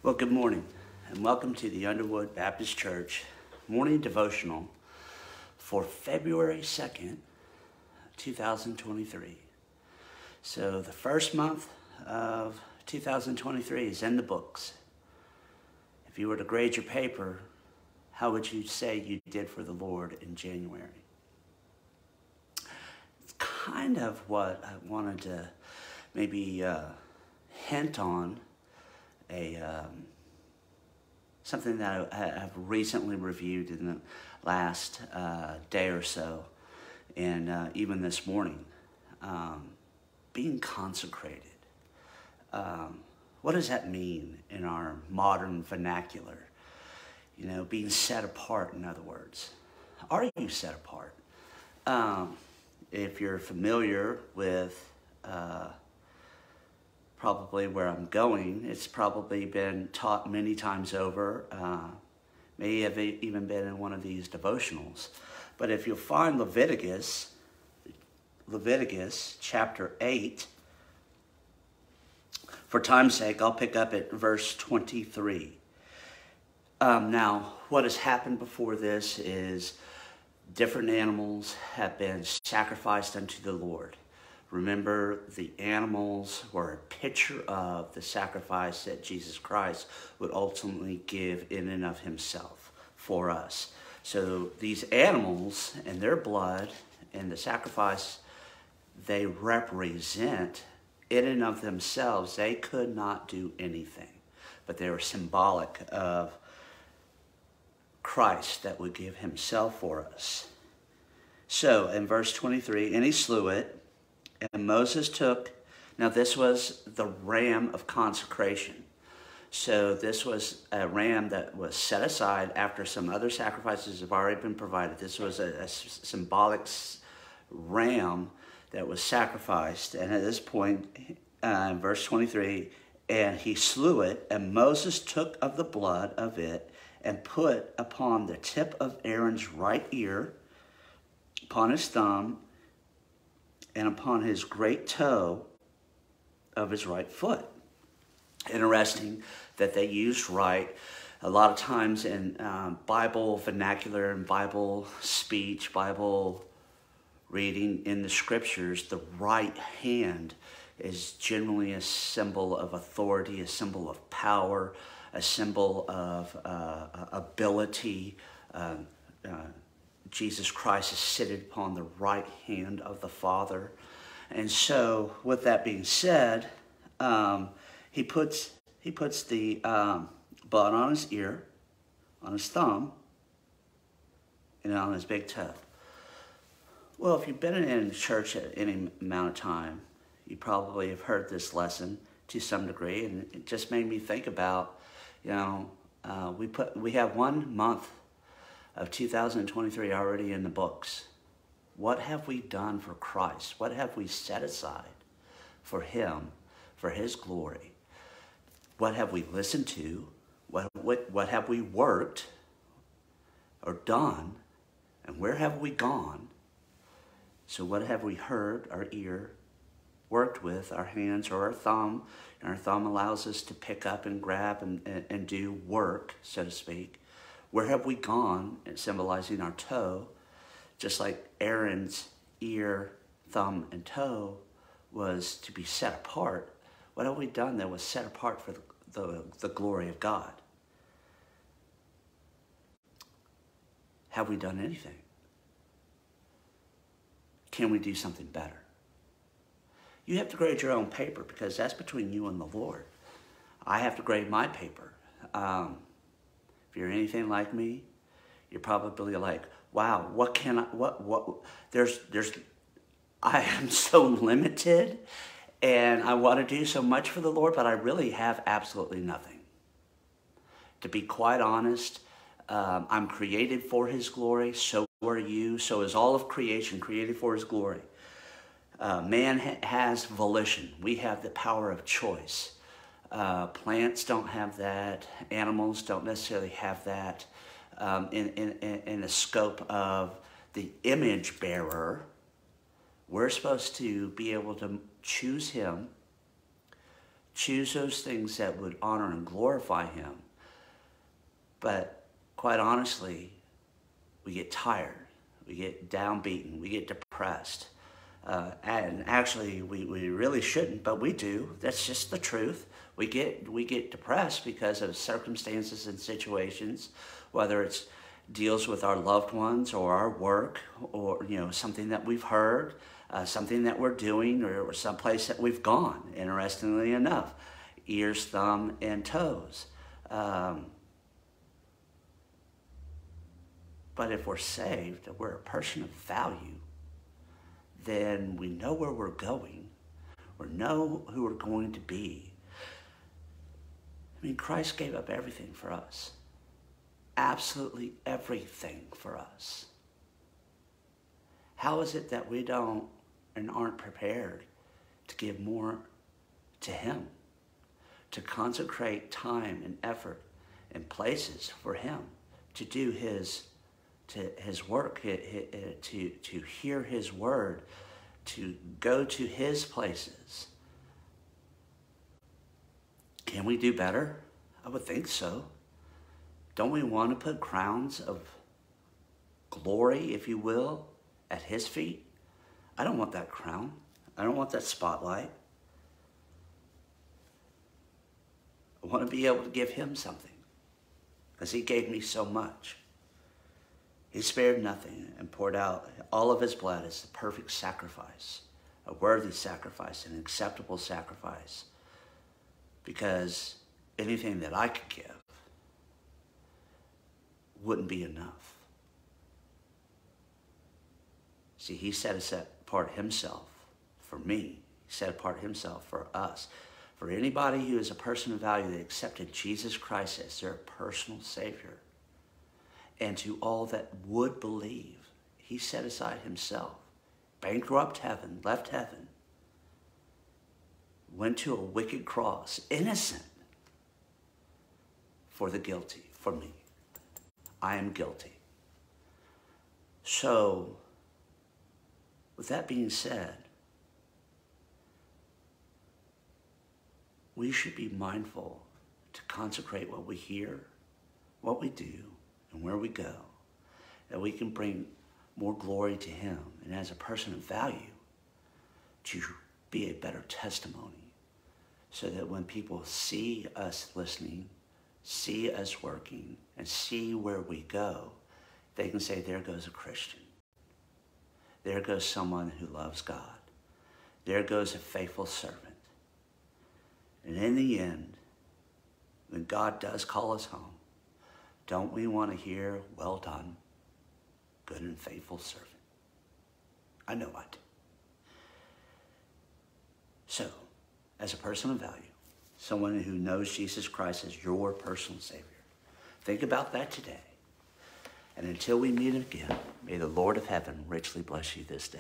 Well, good morning, and welcome to the Underwood Baptist Church morning devotional for February 2nd, 2023. So the first month of 2023 is in the books. If you were to grade your paper, how would you say you did for the Lord in January? It's kind of what I wanted to maybe hint on something that I have recently reviewed in the last day or so, and even this morning, being consecrated. What does that mean in our modern vernacular? You know, being set apart, in other words. Are you set apart? If you're familiar with probably where I'm going, it's probably been taught many times over, may have even been in one of these devotionals. But if you'll find Leviticus chapter 8, for time's sake, I'll pick up at verse 23. Now, what has happened before this is different animals have been sacrificed unto the Lord. Remember, the animals were a picture of the sacrifice that Jesus Christ would ultimately give in and of himself for us. So these animals and their blood and the sacrifice they represent in and of themselves, they could not do anything, but they were symbolic of Christ that would give himself for us. So in verse 23, and he slew it, and Moses took, now this was the ram of consecration. So this was a ram that was set aside after some other sacrifices have already been provided. This was a symbolic ram that was sacrificed. And at this point, in verse 23, and he slew it, and Moses took of the blood of it and put upon the tip of Aaron's right ear, upon his thumb, and upon his great toe of his right foot. Interesting that they used right. A lot of times in Bible vernacular and Bible speech, Bible reading in the scriptures, the right hand is generally a symbol of authority, a symbol of power, a symbol of ability. Jesus Christ is seated upon the right hand of the Father. And so, with that being said, he puts the blood on his ear, on his thumb, and on his big toe. Well, if you've been in church at any amount of time, you probably have heard this lesson to some degree, and it just made me think about, you know, we have 1 month of 2023 already in the books. What have we done for Christ? What have we set aside for him, for his glory? What have we listened to? What have we worked or done? And where have we gone? So what have we heard, our ear, worked with, our hands or our thumb? And our thumb allows us to pick up and grab and do work, so to speak. Where have we gone, symbolizing our toe, just like Aaron's ear, thumb, and toe was to be set apart. What have we done that was set apart for the glory of God? Have we done anything? Can we do something better? You have to grade your own paper because that's between you and the Lord. I have to grade my paper. If you're anything like me, you're probably like, wow, I am so limited and I want to do so much for the Lord, but I really have absolutely nothing. To be quite honest, I'm created for his glory, so are you, so is all of creation created for his glory. Man has volition. We have the power of choice. Plants don't have that. Animals don't necessarily have that. In the scope of the image bearer, we're supposed to be able to choose him, choose those things that would honor and glorify him. But quite honestly, we get tired, we get downbeaten, we get depressed. And actually, we really shouldn't, but we do. That's just the truth. We get depressed because of circumstances and situations, whether it's deals with our loved ones or our work, or something that we've heard, something that we're doing, or someplace that we've gone. Interestingly enough, ears, thumb, and toes. But if we're saved, if we're a person of value, then we know where we're going. We know who we're going to be. I mean, Christ gave up everything for us. Absolutely everything for us. How is it that we don't and aren't prepared to give more to him? To consecrate time and effort and places for him to do his work, to hear his word, to go to his places. Can we do better? I would think so. Don't we want to put crowns of glory, if you will, at his feet? I don't want that crown. I don't want that spotlight. I want to be able to give him something, because he gave me so much. He spared nothing and poured out all of his blood as the perfect sacrifice, a worthy sacrifice, an acceptable sacrifice, because anything that I could give wouldn't be enough. See, he set apart himself for me. He set apart himself for us. For anybody who is a person of value that accepted Jesus Christ as their personal Savior, and to all that would believe, he set aside himself, bankrupt heaven, left heaven, went to a wicked cross, innocent, for the guilty, for me. I am guilty. So, with that being said, we should be mindful to consecrate what we hear, what we do, and where we go, that we can bring more glory to him, and as a person of value, to be a better testimony, so that when people see us listening, see us working, and see where we go, they can say, there goes a Christian. There goes someone who loves God. There goes a faithful servant. And in the end, when God does call us home, don't we want to hear, well done, good and faithful servant? I know I do. So, as a person of value, someone who knows Jesus Christ as your personal Savior, think about that today. And until we meet again, may the Lord of heaven richly bless you this day.